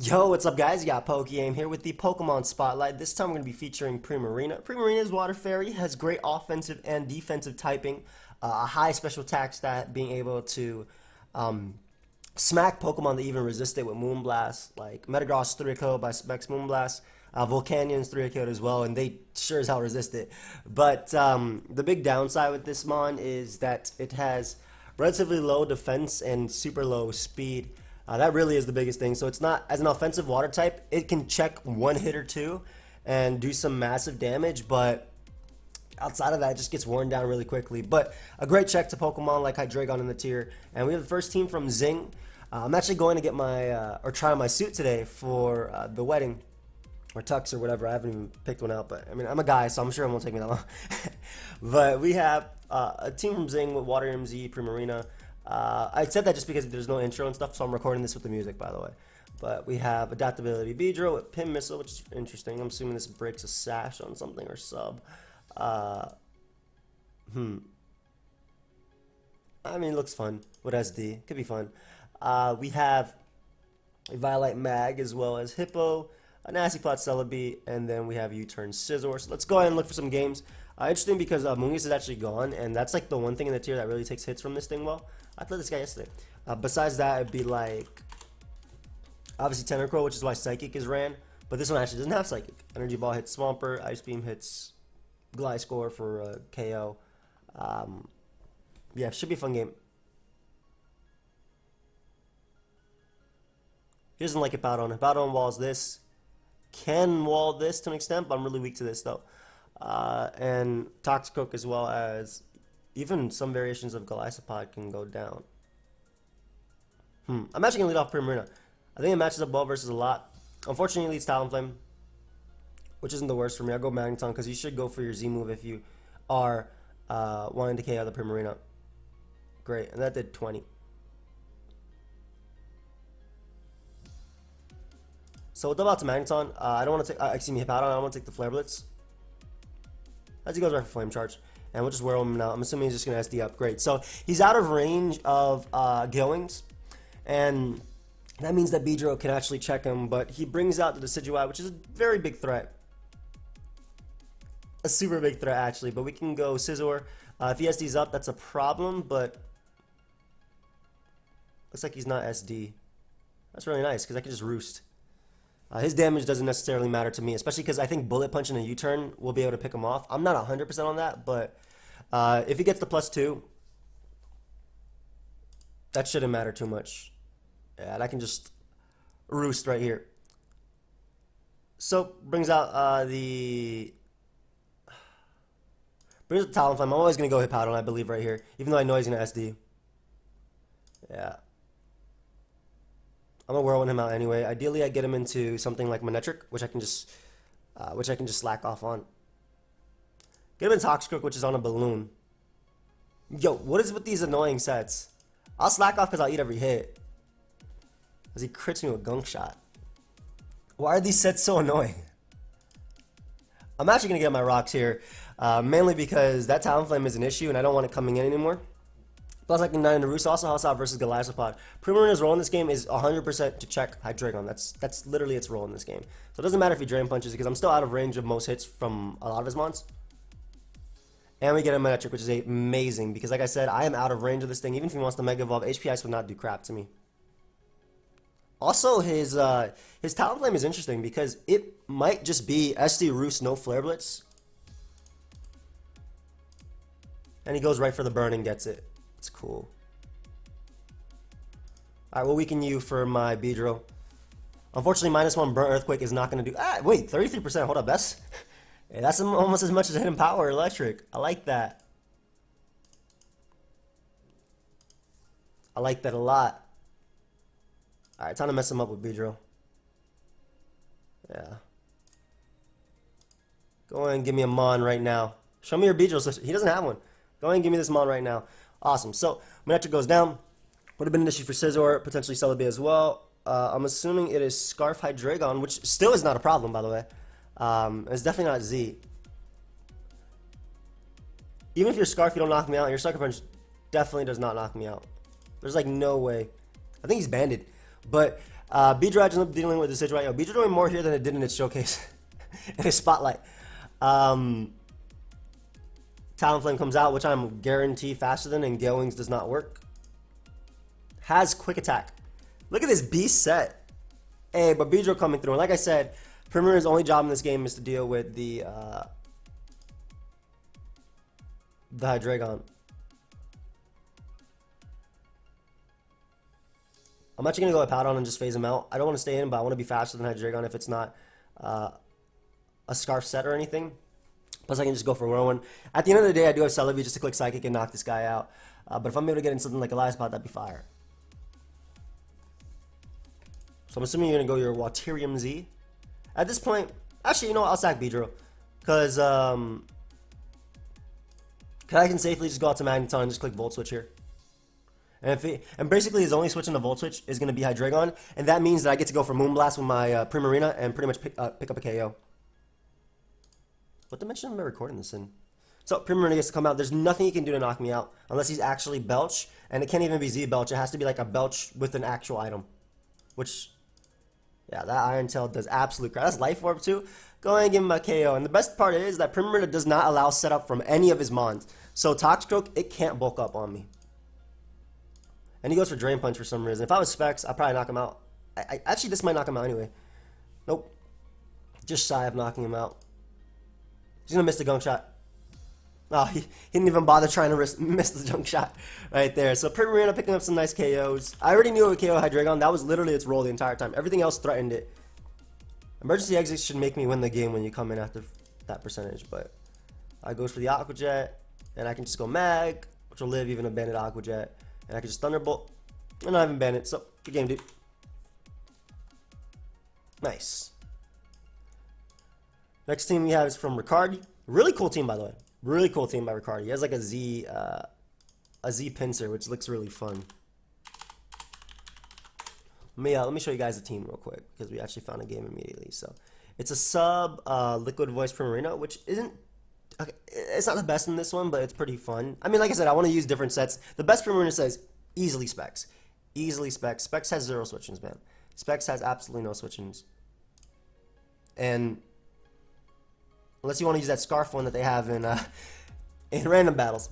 Yo, what's up guys? You got PokeaimMD here with the Pokemon Spotlight. This time we're going to be featuring Primarina. Primarina's Water Fairy has great offensive and defensive typing, a high special attack stat, being able to smack Pokemon that even resist it with Moonblast, like Metagross 3-KO by Specs Moonblast, Volcanion's 3-KO'd as well, and they sure as hell resist it. But the big downside with this Mon is that it has relatively low defense and super low speed. That really is the biggest thing. So it's not, as an offensive water type, it can check one hit or two and do some massive damage, but outside of that, it just gets worn down really quickly. But a great check to Pokemon like Hydreigon in the tier. And we have the first team from Zing. I'm actually going to get my, or try on my suit today for the wedding, or tux or whatever. I haven't even picked one out, but I mean, I'm a guy, so I'm sure it won't take me that long. But we have a team from Zing with Water MZ, Primarina. I said that just because there's no intro and stuff, so I'm recording this with the music, by the way. But we have Adaptability Beedrill with Pin Missile, which is interesting. I'm assuming this breaks a sash on something or sub. I mean, it looks fun with SD. Could be fun. We have a Violet Mag as well as Hippo, a Nasty Plot Celebi, and then we have U-Turn Scizor. So let's go ahead and look for some games. Interesting because Moongus is actually gone, and that's like the one thing in the tier that really takes hits from this thing well. I played this guy yesterday. Besides that, it'd be like, obviously Tentacruel, which is why Psychic is ran, but this one actually doesn't have Psychic. Energy Ball hits Swampert, Ice Beam hits Gliscor for KO. Yeah, should be a fun game. He doesn't like Hippowdon. Hippowdon walls this. Can wall this to an extent, but I'm really weak to this though. And Toxicroak as well as even some variations of Golisopod can go down. I'm actually going to lead off Primarina. I think it matches up well versus a lot. Unfortunately, it leads Talonflame, which isn't the worst for me. I'll go Magneton because you should go for your Z move if you are wanting to KO the Primarina. Great, and that did 20. So we'll double out to Magneton. I don't want to take, excuse me, Hippowdon. I don't want to take the Flare Blitz. As he goes right for Flame Charge. And we'll just wear him now. I'm assuming he's just going to SD up. Great. So he's out of range of Gillings. And that means that Beedrill can actually check him. But he brings out the Decidueye, which is a very big threat. A super big threat, actually. But we can go Scizor. If he SD's up, that's a problem. But looks like he's not SD. That's really nice because I can just Roost. His damage doesn't necessarily matter to me, especially because I think Bullet Punch and a U-turn will be able to pick him off. I'm not 100% on that, but if he gets the +2, that shouldn't matter too much. Yeah, and I can just Roost right here. So, brings out Brings out the Talonflame. I'm always going to go Hippowdon, I believe, right here, even though I know he's going to SD. Yeah. I'm gonna whirlwind him out anyway. Ideally, I get him into something like Manectric, which I can just slack off on. Get him in Toxicroak, which is on a balloon. Yo, what is with these annoying sets? I'll slack off because I'll eat every hit. Because he crits me with Gunk Shot. Why are these sets so annoying? I'm actually gonna get my rocks here, mainly because that Talonflame is an issue and I don't want it coming in anymore. Plus, I can 9 into Roost. Also, helps out versus Golisopod. Primarina's role in this game is 100% to check Hydreigon. That's literally its role in this game. So it doesn't matter if he Drain Punches because I'm still out of range of most hits from a lot of his mons. And we get a Manectric, which is amazing because, like I said, I am out of range of this thing. Even if he wants to Mega Evolve, HP Ice would not do crap to me. Also, his Talonflame is interesting because it might just be SD Roost, no Flare Blitz. And he goes right for the burn and gets it. It's cool. Alright, we'll weaken you for my Beedrill. Unfortunately, -1 Burnt Earthquake is not going to do... wait, 33%. Hold up, that's... yeah, that's almost as much as Hidden Power Electric. I like that. I like that a lot. Alright, time to mess him up with Beedrill. Yeah. Go ahead and give me a Mon right now. Show me your Beedrill. So he doesn't have one. Go ahead and give me this Mon right now. Awesome. So, Manectric goes down. Would have been an issue for Scizor, potentially Celebi as well. I'm assuming it is Scarf Hydreigon, which still is not a problem, by the way. It's definitely not Z. Even if you're Scarf, you don't knock me out. Your Sucker Punch definitely does not knock me out. There's like no way. I think he's banded. But Beedrill ends up dealing with the Sidgeway. Yo, Beedrill doing more here than it did in its showcase. In its spotlight. Talonflame comes out, which I'm guarantee faster than, and Gale Wings does not work. Has quick attack. Look at this beast set. Hey, but Beedrill coming through. And like I said, Primarina's only job in this game is to deal with the Hydreigon. I'm actually going to go with Powdon and just phase him out. I don't want to stay in, but I want to be faster than Hydreigon if it's not a Scarf set or anything. Plus, I can just go for Whirlwind. At the end of the day, I do have Celebi just to click Psychic and knock this guy out. But if I'm able to get in something like a Live Spot, that'd be fire. So I'm assuming you're going to go your Waterium Z. At this point, actually, you know what? I'll sack Beedrill. Because I can safely just go out to Magneton and just click Volt Switch here. And basically his only switch in the Volt Switch is going to be Hydreigon. And that means that I get to go for Moonblast with my Primarina and pretty much pick up a KO. What dimension am I recording this in? So Primarina gets to come out. There's nothing he can do to knock me out unless he's actually Belch. And it can't even be Z Belch. It has to be like a Belch with an actual item. Which, yeah, that Iron Tail does absolute crap. That's Life Orb too. Go ahead and give him a KO. And the best part is that Primarina does not allow setup from any of his Mons. So Toxicroak, it can't bulk up on me. And he goes for Drain Punch for some reason. If I was Specs, I'd probably knock him out. Actually, this might knock him out anyway. Nope. Just shy of knocking him out. He's going to miss the gunk shot. Oh, he didn't even bother trying to miss the junk shot right there. So Primarina picking up some nice KOs. I already knew it would KO Hydreigon. That was literally its role the entire time. Everything else threatened it. Emergency exits should make me win the game when you come in after that percentage. But I goes for the Aqua Jet. And I can just go Mag, which will live even a banded Aqua Jet. And I can just Thunderbolt. And I haven't banded. So, good game, dude. Nice. Next team we have is from Ricard. Really cool team, by the way. Really cool team by Ricard. He has like a Z pincer, which looks really fun. Let me show you guys the team real quick because we actually found a game immediately. So it's a sub Liquid Voice Primarina, which isn't okay. It's not the best in this one, but it's pretty fun. I mean, like I said, I want to use different sets. The best Primarina says easily Specs, easily Specs. Specs has 0 switch-ins, man. Specs has absolutely no switch-ins, and unless you want to use that Scarf one that they have in random battles.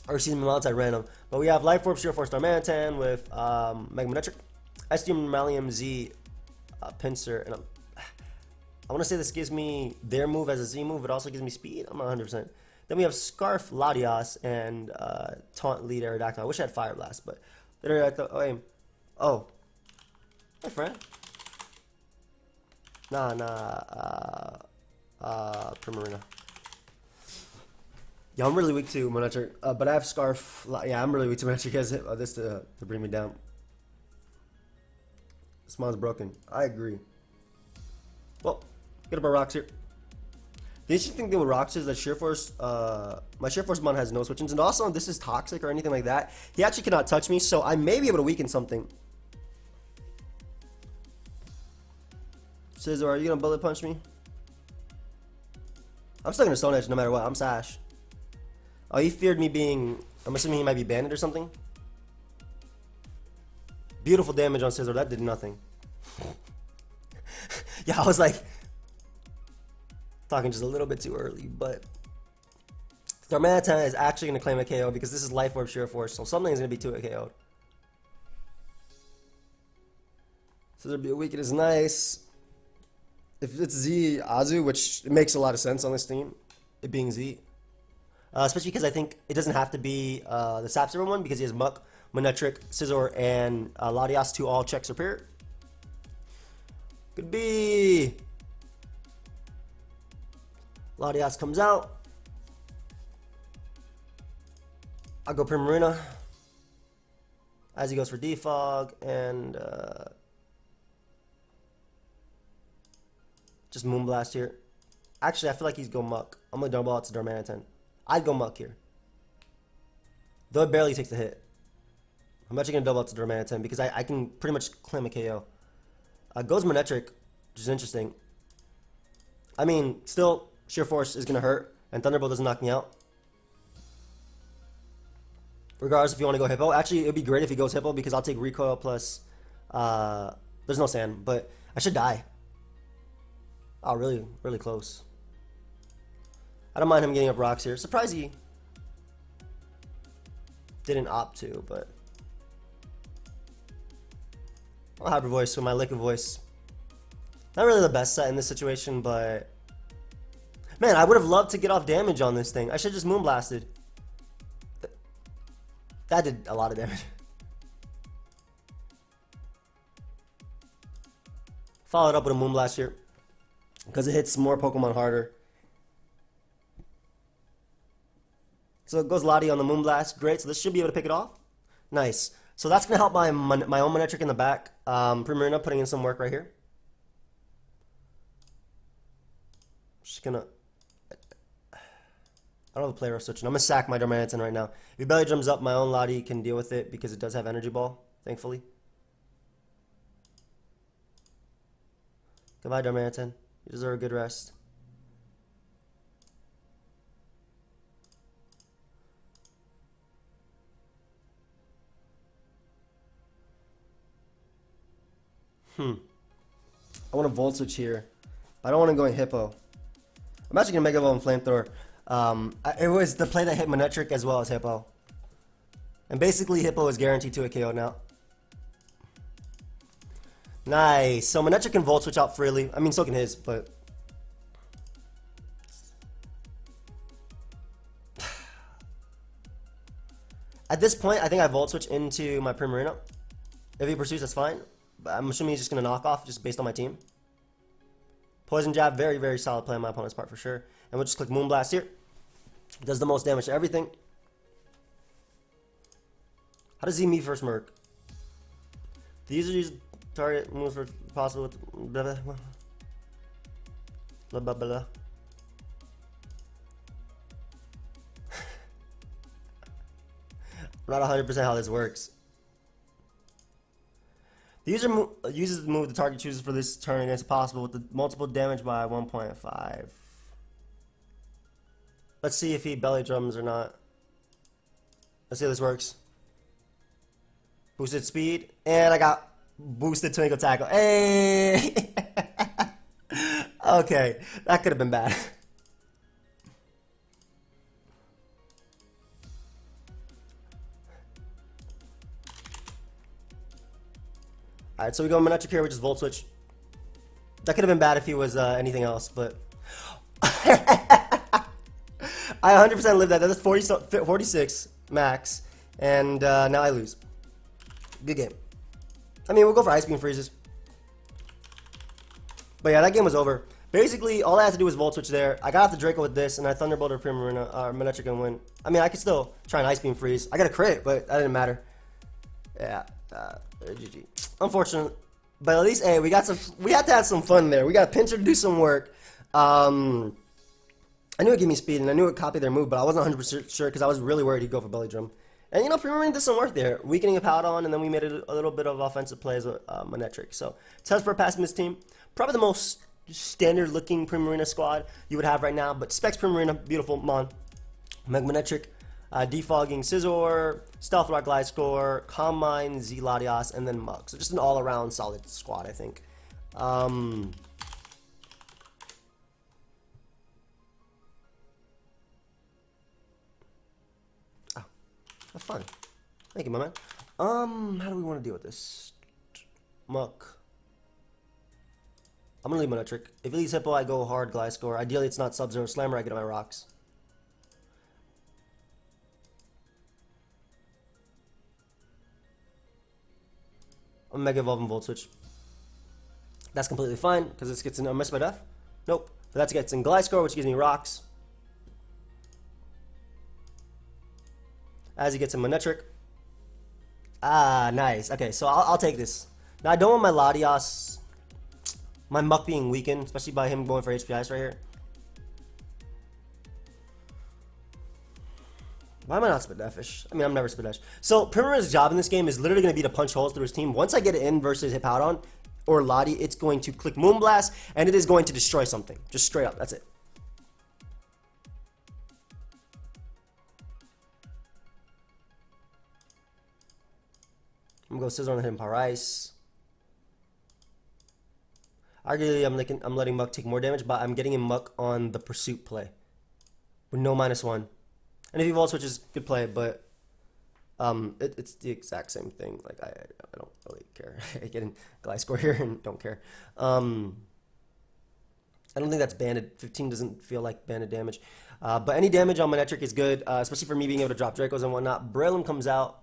Or excuse me, multi-random. But we have Life Orb, Sheer Force, Darmanitan with Mega Aerodactyl, Estium, Malium, Z, Pinsir. And I want to say this gives me their move as a Z move. It also gives me speed. I'm not 100%. Then we have Scarf, Latias, and Taunt, Lead, Aerodactyl. I wish I had Fire Blast, but Aerodactyl. Oh. Hey, friend. Primarina. Yeah, I'm really weak to Monitor, but I have Scarf. Yeah, I'm really weak to Monitor because this to bring me down. This mon's broken. I agree. Well, get up our rocks here. The interesting thing with rocks is that Sheer Force, my Sheer Force mon has no switch-ins, and also this is toxic or anything like that. He actually cannot touch me, so I may be able to weaken something. Scizor, are you gonna bullet punch me? I'm still gonna Stone Edge no matter what. I'm Sash. Oh, he feared me being... I'm assuming he might be banded or something. Beautiful damage on Scizor. That did nothing. Yeah, I was like... talking just a little bit too early, but... Darmanitan is actually gonna claim a KO because this is Life Orb Sheer Force, so something is gonna be 2 KO'd. Scizor be a weaken is nice. If it's Z Azu, which it makes a lot of sense on this team, it being Z. Especially because I think it doesn't have to be the Sapsiror one because he has Muck, Manectric, Scizor, and Latias to all check Superior. Could be. Latias comes out. I'll go Primarina. As he goes for Defog and just Moonblast here. Actually, I feel like he's go Muck. I'm going to double out to Darmanitan. I'd go Muck here. Though it barely takes the hit. I'm actually going to double out to Darmanitan because I can pretty much claim a KO. Goes Manectric, which is interesting. I mean, still, Sheer Force is going to hurt, and Thunderbolt doesn't knock me out. Regardless if you want to go Hippo. Actually, it would be great if he goes Hippo because I'll take Recoil plus the There's no sand, but I should die. Oh, really, really close. I don't mind him getting up rocks here. Surprised he didn't opt to, but I'll Hyper Voice with my Liquid Voice. Not really the best set in this situation, but man, I would have loved to get off damage on this thing. I should have just Moonblasted. That did a lot of damage. Followed up with a Moonblast here because it hits more Pokemon harder. So it goes Lottie on the Moonblast. Great. So this should be able to pick it off. Nice. So that's going to help my own Manectric in the back. Primarina putting in some work right here. Just going to... I don't have a player switching. I'm going to sack my Darmanitan right now. If he belly drums up, my own Lottie can deal with it because it does have Energy Ball, thankfully. Goodbye, Darmanitan. You deserve a good rest. I want to Volt Switch here. I don't want to go in Hippo. I'm actually going to Mega Evolve and Flamethrower. It was the play that hit Manectric as well as Hippo. And basically Hippo is guaranteed to a KO now. Nice. So Manectric can Volt Switch out freely. I mean, so can his, but... At this point, I think I Volt Switch into my Primarina. If he pursues, that's fine. But I'm assuming he's just going to knock off just based on my team. Poison Jab, very, very solid play on my opponent's part for sure. And we'll just click Moonblast here. Does the most damage to everything. How does he meet first Merc? These are these target moves for possible with blah blah blah blah blah. I'm not 100% how this works. The user uses the move the target chooses for this turn against possible with the multiple damage by 1.5. Let's see if he belly drums or not. Let's see how this works. Boosted speed, and I got boosted Twinkle Tackle. Hey! Okay, that could have been bad. Alright, so we go Manectric here, which is Volt Switch. That could have been bad if he was anything else, but... I 100% lived that. That's 46 max, and now I lose. Good game. I mean, we'll go for Ice Beam Freezes. But yeah, that game was over. Basically, all I had to do was Volt Switch there. I got off the Draco with this, and I Thunderbolt or Primarina, Manectric and win. I mean, I could still try an Ice Beam Freeze. I got a crit, but that didn't matter. Yeah, GG. Unfortunate, but at least, hey, we had to have some fun there. We got Pinscher to do some work. I knew it'd give me speed, and I knew it copied their move, but I wasn't 100% sure because I was really worried he'd go for Belly Drum. And, you know, Primarina did some work there, weakening a Powdon, and then we made a little bit of offensive plays with Manectric. So, test for passing this team. Probably the most standard-looking Primarina squad you would have right now, but Specs Primarina, beautiful, Mon. Mega Manectric, Defogging Scizor, Stealth Rock Gliscor, Calm Mind, Z Latios, and then Mug. So just an all-around solid squad, I think. Oh, that's fun. Thank you, my man. How do we want to deal with this? Muck. I'm gonna leave Manectric. If it leaves Hippo, I go hard Gliscor. Ideally, it's not Sub-Zero Slammer. I get on my rocks. I'm Mega Evolve and Volt Switch. That's completely fine, because this gets in Miss by Death. Nope. But that gets in Gliscor, which gives me rocks. As he gets in Manectric. Ah, nice. Okay, so I'll take this. Now, I don't want my Latios, my Muck being weakened, especially by him going for HP Ice right here. Why am I not Spidefish? I mean, I'm never Spidefish. So, Primarina's job in this game is literally going to be to punch holes through his team. Once I get it in versus Hippowdon or Lottie, it's going to click Moonblast, and it is going to destroy something. Just straight up. That's it. I'm going to go Scizor on him, Power Ice. Arguably, I'm letting Muck take more damage, but I'm getting him Muck on the Pursuit play with no -1. And if he Volt Switches, good play, but it's the exact same thing. Like I don't really care. I get in Gliscor here and don't care. I don't think that's banded. 15 doesn't feel like banded damage. But any damage on Manectric is good, especially for me being able to drop Dracos and whatnot. Breloom comes out.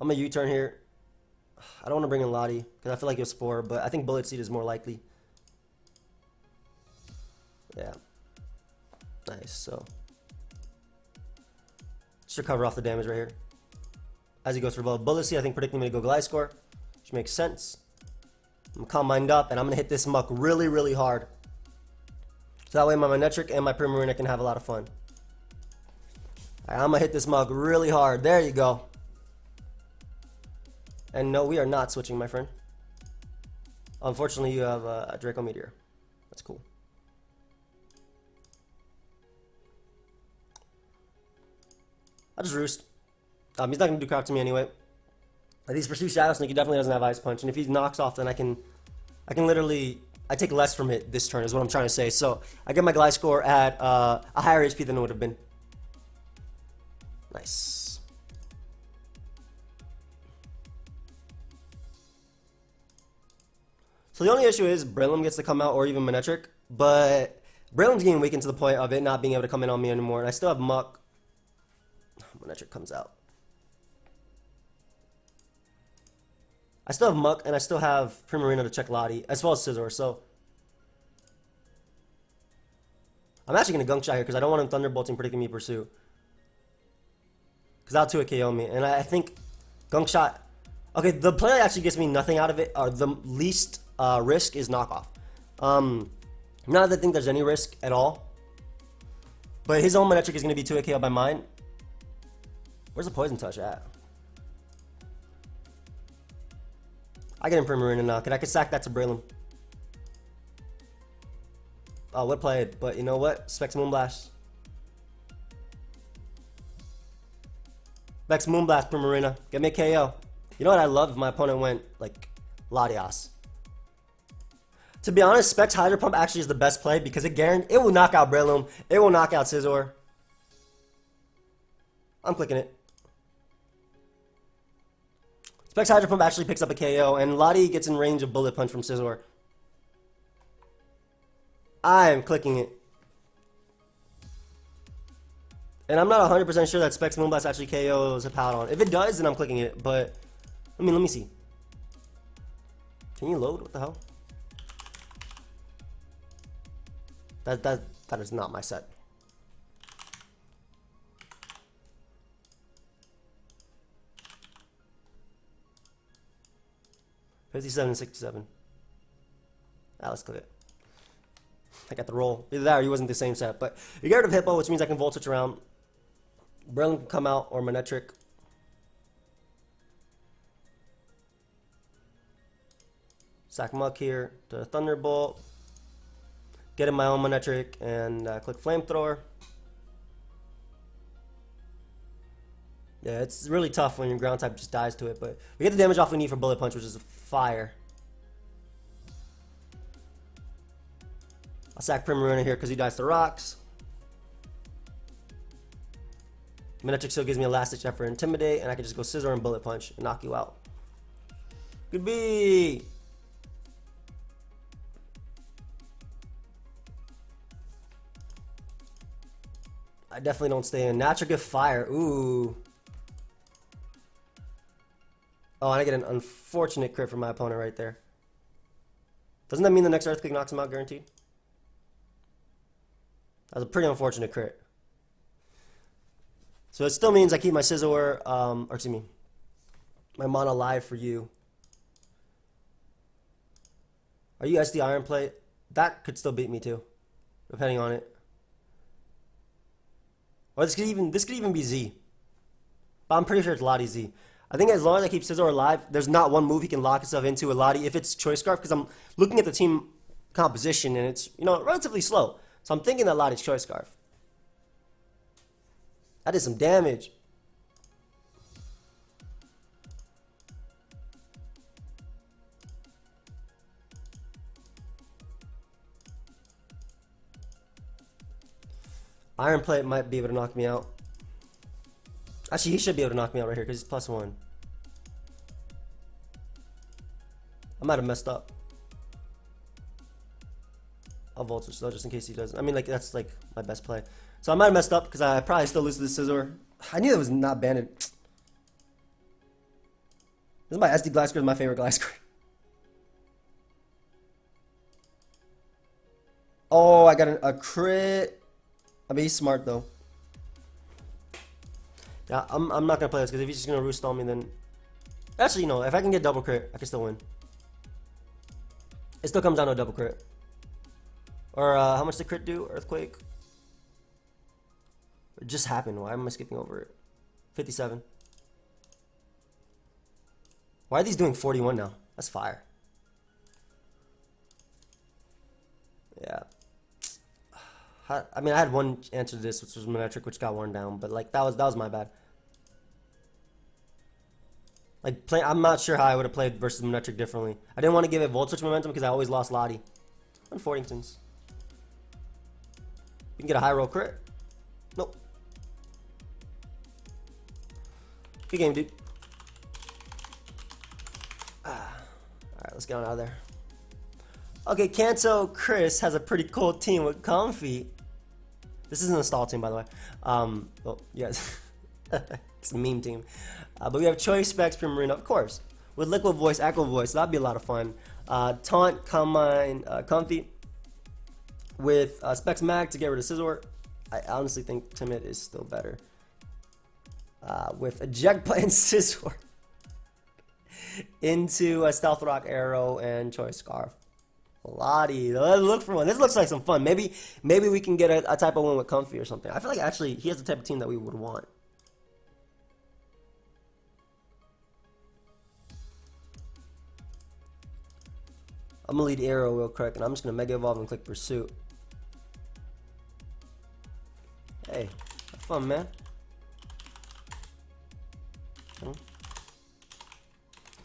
I'm going to U-turn here. I don't want to bring in Lottie because I feel like he'll Spore, but I think Bullet Seed is more likely. Yeah. Nice, so. Just recover off the damage right here. As he goes for Bullet Seed, I think predicting me to go Gliscor. Which makes sense. I'm Calm Mind up, and I'm going to hit this Muck really, really hard. So that way my Manectric and my Primarina can have a lot of fun. Alright, I'm going to hit this Muck really hard. There you go. And no, we are not switching, my friend. Unfortunately, you have a Draco Meteor. That's cool. I'll just Roost. He's not going to do crap to me anyway. These Pursue Shadow Sneak, he definitely doesn't have Ice Punch, and if he knocks off, then I can literally, I take less from it this turn is what I'm trying to say. So I get my Gliscor at a higher HP than it would have been. Nice. So the only issue is Breloom gets to come out, or even Manectric, but Breloom's getting weakened to the point of it not being able to come in on me anymore, and I still have Muck. Manectric comes out. I still have Muck, and I still have Primarina to check Lottie, as well as Scizor, so I'm actually going to Gunk Shot here, because I don't want him Thunderbolting, predicting me Pursue. Because that'll 2-hit KO me, and I think Gunk Shot... Okay, the play that actually gets me nothing out of it, or the least risk, is Knockoff. Not that I think there's any risk at all, but his own Manectric is going to be 2-hit KO by mine. Where's the Poison Touch at? I get him Primarina now, and I can sack that to Breloom. Oh, what played? But you know what? Specs Moonblast. Specs Moonblast, Primarina. Get me a KO. You know what I love if my opponent went, like, Latias. To be honest, Specs Hydro Pump actually is the best play because it will knock out Breloom. It will knock out Scizor. I'm clicking it. Specs Hydro Pump actually picks up a KO, and Lottie gets in range of Bullet Punch from Scizor. I am clicking it. And I'm not 100% sure that Specs Moonblast actually KOs a Powdon. If it does, then I'm clicking it, but... let me see. Can you load? What the hell? That is not my set. $57 and $67. Let's click it. I got the roll. Either that or he wasn't the same set. But you get rid of Hippo, which means I can Volt Switch around. Breloom can come out, or Manectric. Sack Muck here to Thunderbolt. Get in my own Manectric and click Flamethrower. Yeah, it's really tough when your ground type just dies to it, but we get the damage off we need for Bullet Punch, which is fire. I'll sack Primarina here because he dies to rocks. Manectric still gives me a last ditch effort Intimidate, and I can just go Scizor and Bullet Punch and knock you out. Good B. I definitely don't stay in. Natural Gift Fire. Ooh. Oh, and I get an unfortunate crit from my opponent right there. Doesn't that mean the next Earthquake knocks him out guaranteed? That was a pretty unfortunate crit. So it still means I keep my Scizor, or excuse me, my Mana alive for you. Are you SD Iron Plate? That could still beat me too, depending on it. Or this could even be Z. But I'm pretty sure it's Lottie Z. I think as long as I keep Scizor alive, there's not one move he can lock himself into with Lottie if it's Choice Scarf, because I'm looking at the team composition and it's, you know, relatively slow. So I'm thinking that Lottie's Choice Scarf. That is some damage. Iron Plate might be able to knock me out. Actually, he should be able to knock me out right here because he's +1. I might have messed up. I'll Voltage though, just in case he doesn't. I mean, like, that's like my best play. So I might have messed up because I probably still lose to the Scizor. I knew it was not banded. This is my SD Gliscor, my favorite Gliscor. Oh, I got a crit. I mean, he's smart though. Yeah, I'm not gonna play this because if he's just gonna roost on me, then actually, you know, if I can get double crit, I can still win. It still comes down to a double crit. Or how much did crit do? Earthquake. It just happened. Why am I skipping over it? 57. Why are these doing 41 now? That's fire. Yeah. I mean, I had one answer to this, which was Manectric, which got worn down, but like that was my bad. Like I'm not sure how I would have played versus Manectric differently. I didn't want to give it Volt Switch momentum because I always lost Lottie. On Fordingtons. You can get a high roll crit. Nope. Good game, dude. Alright, let's get on out of there. Okay, Kanto Chris has a pretty cool team with Comfy. This isn't a stall team, by the way. Oh, yes. It's a meme team. But we have Choice Specs, Primarina, of course. With Liquid Voice, Echo Voice, that'd be a lot of fun. Taunt, Combine, Comfy. With Specs Mag to get rid of Scizor. I honestly think Timid is still better. With Eject Play and Scizor. Into Stealth Rock, Arrow, and Choice Scarf. Lottie, let's look for one. This looks like some fun. Maybe we can get a type of win with Comfy or something. I feel like actually he has the type of team that we would want. I'm gonna lead Arrow real quick, and I'm just gonna Mega Evolve and click Pursuit. Hey, have fun, man.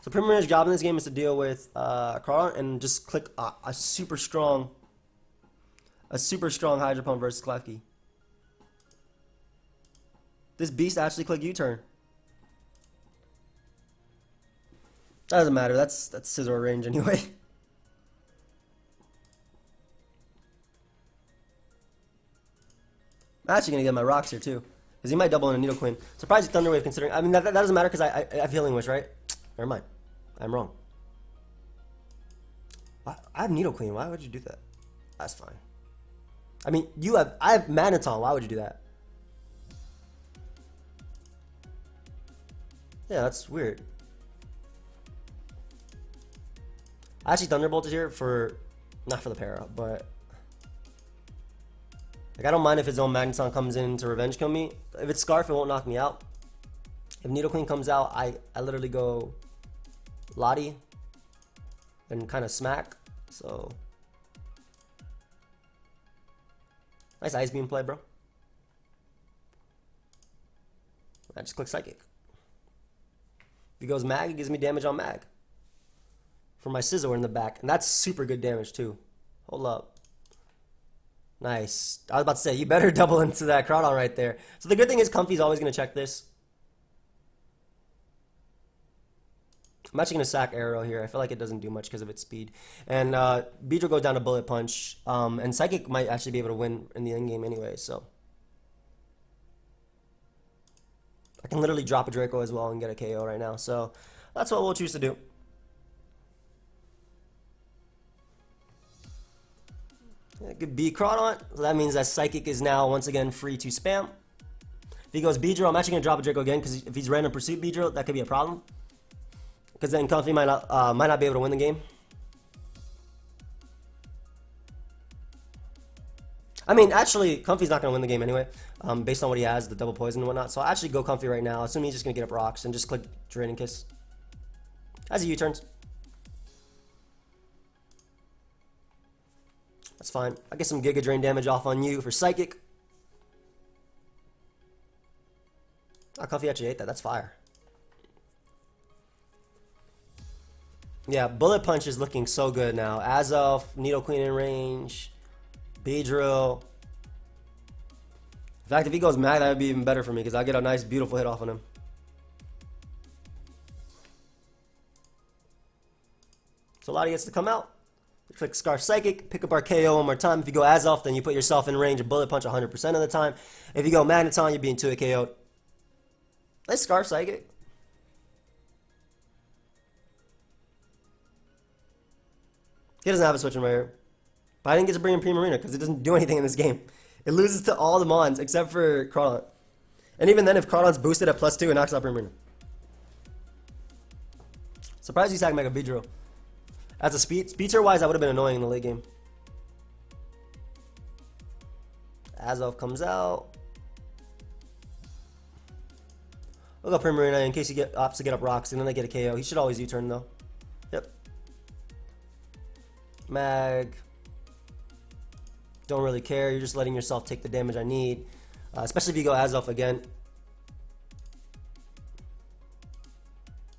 So Primarina's job in this game is to deal with Carl and just click a super strong Hydro Pump versus Klefki. This beast actually click U-turn. That doesn't matter. That's Scizor range anyway. I'm actually gonna get my rocks here too, because he might double in a Needle Queen. Surprised Thunder Wave considering. I mean that doesn't matter because I have Healing Wish, right? Never mind. I'm wrong. I have Needle Queen. Why would you do that? That's fine. I mean, I have Magneton. Why would you do that? Yeah, that's weird. I actually Thunderbolted here not for the para, but like I don't mind if his own Magneton comes in to revenge kill me. If it's Scarf, it won't knock me out. If Needle Queen comes out, I literally go Lottie and kind of smack. So nice Ice Beam play, bro. I just click Psychic. If he goes Mag, it gives me damage on Mag for my Scizor in the back, and that's super good damage too. Hold up. Nice. I was about to say, you better double into that Crawdon right there. So the good thing is Comfy's always going to check this. I'm actually going to sack Arrow here. I feel like it doesn't do much because of its speed. And Beedrill goes down to Bullet Punch. And Psychic might actually be able to win in the end game anyway, so. I can literally drop a Draco as well and get a KO right now. So that's what we'll choose to do. It could be Crawdon, so that means that Psychic is now once again free to spam. If he goes Beedrill, I'm actually going to drop a Draco again, because if he's Random Pursuit Beedrill, that could be a problem. Because then Comfy might not be able to win the game. I mean, actually, Comfy's not going to win the game anyway, based on what he has, the double poison and whatnot. So I'll actually go Comfy right now, assuming he's just going to get up rocks and just click Draining Kiss. As he U-turns. That's fine. I get some Giga Drain damage off on you for Psychic. Oh, Comfy actually ate that. That's fire. Yeah, Bullet Punch is looking so good now. Azelf, Needle Queen in range, Beedrill. In fact, if he goes Mag, that would be even better for me because I'll get a nice, beautiful hit off on him. So Lottie gets to come out. Click Scarf Psychic, pick up our KO one more time. If you go Azelf, then you put yourself in range of Bullet Punch 100% of the time. If you go Magneton, you're being 2-hit KO'd. Nice Scarf Psychic. He doesn't have a switch in right here. But I didn't get to bring in Primarina because it doesn't do anything in this game. It loses to all the Mons except for Crawdon. And even then, if Crawdon's boosted at +2, it knocks out Primarina. Surprised you sack Mega Beedrill. As a speed tier wise, that would have been annoying in the late game. Azelf comes out. We'll go Primarina in case he opts to get up rocks and then they get a KO. He should always U-turn though. Yep. Mag. Don't really care. You're just letting yourself take the damage I need. Especially if you go Azelf again.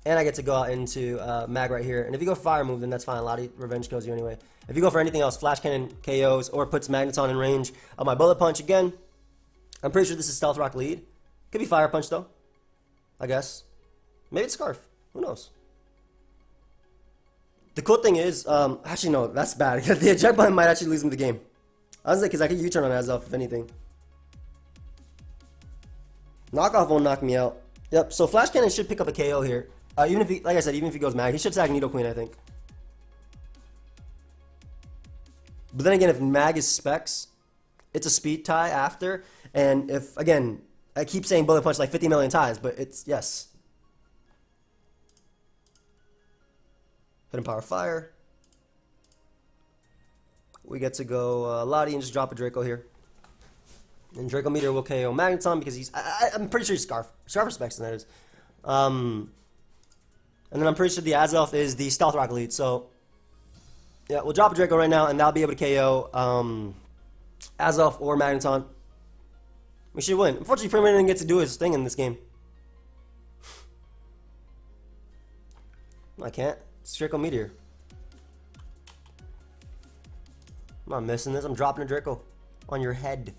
And I get to go out into Mag right here. And if you go Fire move, then that's fine. Lottie Revenge kills you anyway. If you go for anything else, Flash Cannon KOs or puts Magneton in range of my Bullet Punch again. I'm pretty sure this is Stealth Rock lead. Could be Fire Punch though, I guess. Maybe it's Scarf. Who knows? The cool thing is, actually no, that's bad. The eject button might actually lose him the game. Honestly, because I could U-turn on Azelf if anything. Knockoff won't knock me out. Yep, so Flash Cannon should pick up a KO here. Even if he, like I said, even if he goes Mag, he should tag Nidoqueen, I think. But then again, if Mag is Specs, it's a speed tie after. And if, again, I keep saying Bullet Punch like 50 million times, but it's, yes. Hidden Power Fire. We get to go Lottie and just drop a Draco here. And Draco Meteor will KO Magneton because he's, I'm pretty sure he's Scarf. Scarf Specs, and that is. And then I'm pretty sure the Azelf is the Stealth Rock lead. So, yeah, we'll drop a Draco right now, and that'll be able to KO Azelf or Magneton. We should win. Unfortunately, Primarina didn't get to do his thing in this game. I can't. It's Draco Meteor. I'm not missing this. I'm dropping a Draco on your head.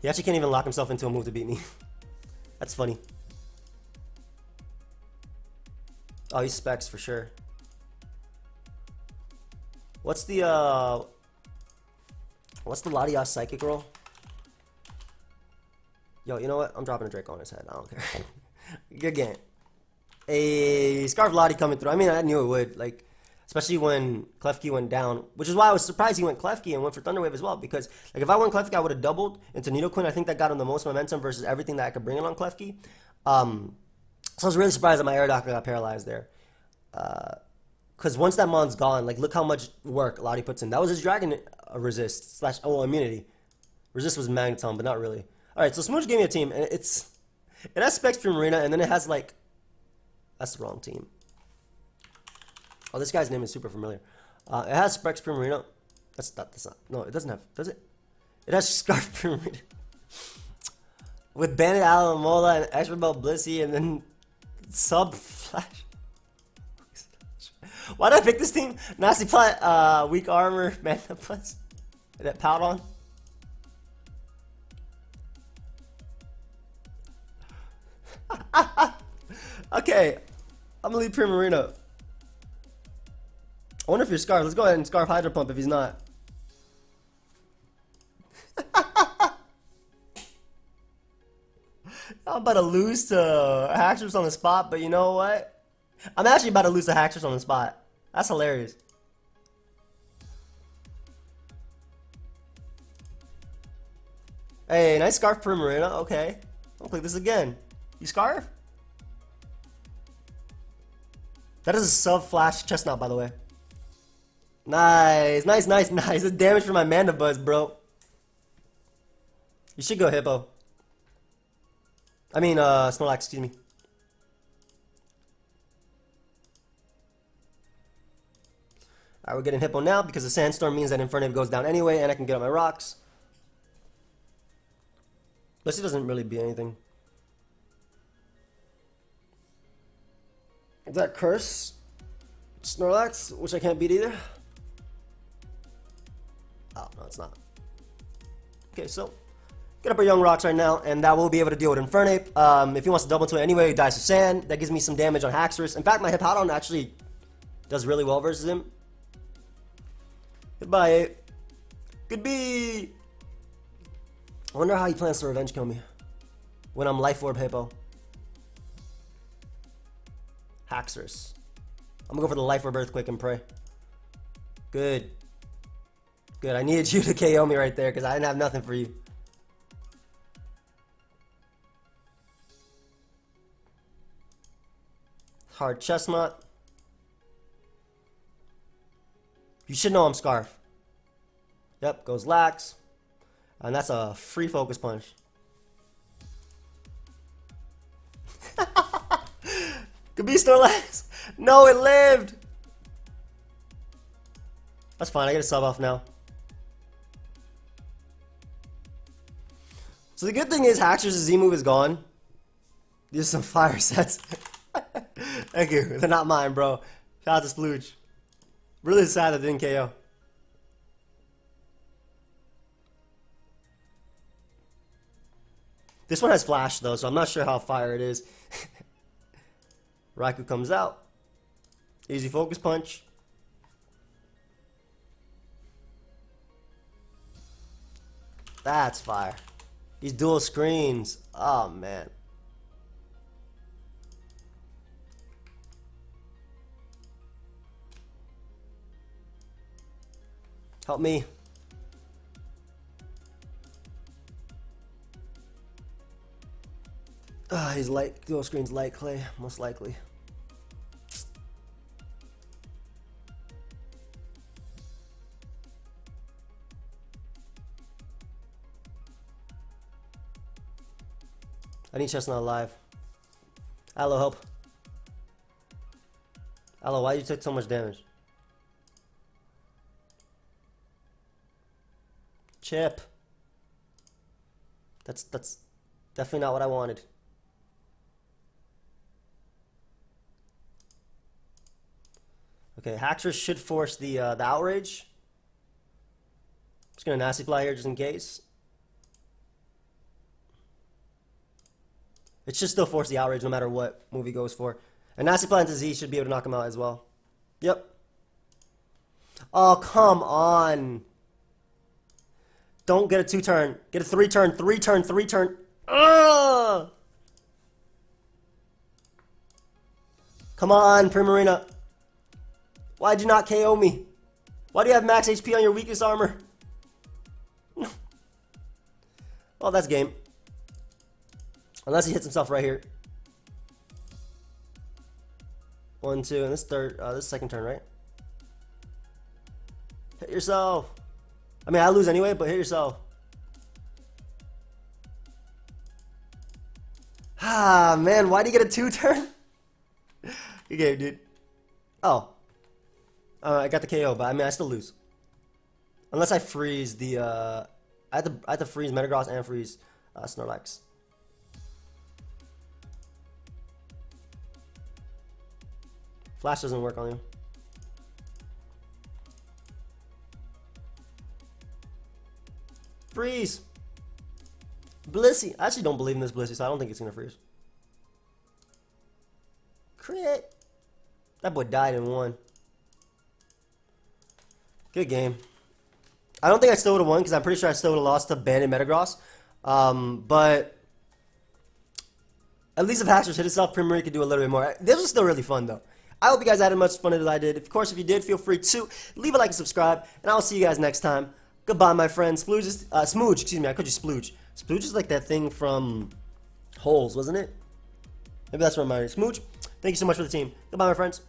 He actually can't even lock himself into a move to beat me. That's funny. Oh, he's Specs for sure. What's the Latias Psychic roll? Yo, you know what? I'm dropping a Draco on his head. I don't care. Good game. A Scarf Lottie coming through. I mean, I knew it would. Like, especially when Klefki went down, which is why I was surprised he went Klefki and went for Thunder Wave as well. Because like if I went Klefki, I would have doubled into Nidoqueen. I think that got him the most momentum versus everything that I could bring in on Klefki. So I was really surprised that my Aerodactyl got paralyzed there. Because once that Mon's gone, like look how much work Lottie puts in. That was his Dragon resist slash immunity. Resist was Magneton, but not really. All right, so Smooch gave me a team, and it has Specs Primarina, and then it has like, that's the wrong team. Oh, this guy's name is super familiar. It has Specs Primarina. That's not, no, it doesn't have, does it? It has Scarf Primarina. With Bandit Alamola and Extra Belt Blissey and then Sub Flash. Why did I pick this team? Nasty Plat, Weak Armor, Mana Plus. That Powdon. Okay, I'm gonna leave Primarina. I wonder if you're Scarf. Let's go ahead and Scarf Hydro Pump if he's not. I'm about to lose to Haxorus on the spot, but you know what? I'm actually about to lose to Haxorus on the spot. That's hilarious. Hey, nice Scarf Primarina. Okay. I'll click this again. You Scarf? That is a sub-flash chestnut, by the way. Nice, nice, nice, nice. It's damage for my Mandibuzz, bro. You should go Hippo. I mean, Snorlax, excuse me. Alright, we're getting Hippo now because the Sandstorm means that Infernape goes down anyway and I can get up my rocks. Blissey doesn't really be anything. Is that Curse? Snorlax, which I can't beat either. Oh, no, it's not. Okay, so get up our young rocks right now, and that will be able to deal with Infernape. If he wants to double into it anyway, he dies to sand. That gives me some damage on Haxorus. In fact, my Hippowdon actually does really well versus him. Goodbye, 8. Good B. I wonder how he plans to revenge kill me when I'm Life Orb Hippo. Haxorus. I'm gonna go for the Life Orb Earthquake and pray. Good. Good. I needed you to KO me right there because I didn't have nothing for you. Hard Chestnut. You should know I'm Scarf. Yep, goes Lax. And that's a free Focus Punch. Could be Snorlax. No, it lived. That's fine. I get a sub off now. So the good thing is Haxorus' Z move is gone. These are some fire sets. Thank you. They're not mine, bro. Shout out to Splooge. Really sad that didn't KO. This one has flash though, so I'm not sure how fire it is. Raikou comes out. Easy Focus Punch. That's fire. These dual screens. Oh man. Help me. He's light. Dual screens light clay, most likely. I need Chestnut alive. Aloe, help. Aloe, why you took so much damage? Chip. That's definitely not what I wanted. Okay, Haxorus should force the outrage. Just gonna Nasty Fly here just in case. It should still force the outrage no matter what move he goes for. And Nasty Fly into Z should be able to knock him out as well. Yep. Oh, come on. Don't get a 2-turn. Get a 3-turn, 3-turn, 3-turn. Ugh! Come on, Primarina. Why'd you not KO me? Why do you have max HP on your weakest armor? Well, that's game. Unless he hits himself right here. 1, 2, and this second turn, right? Hit yourself. I mean, I lose anyway, but hit yourself. Ah, man, why do you get a 2-turn? Good game, dude. Oh. I got the KO, but I mean, I still lose. Unless I freeze the, I have to freeze Metagross and freeze Snorlax. Flash doesn't work on you. Freeze! Blissey. I actually don't believe in this Blissey, so I don't think it's gonna freeze. Crit! That boy died in 1. Good game. I don't think I still would have won because I'm pretty sure I still would have lost to Banded Metagross. But at least if Haxorus hit itself, Primarina could do a little bit more. This was still really fun though. I hope you guys had as much fun as I did. Of course, if you did, feel free to leave a like and subscribe. And I'll see you guys next time. Goodbye, my friends. Smooge, excuse me, I called you Splooge. Splooge is like that thing from Holes, wasn't it? Maybe that's what reminded me. Smooge, thank you so much for the team. Goodbye, my friends.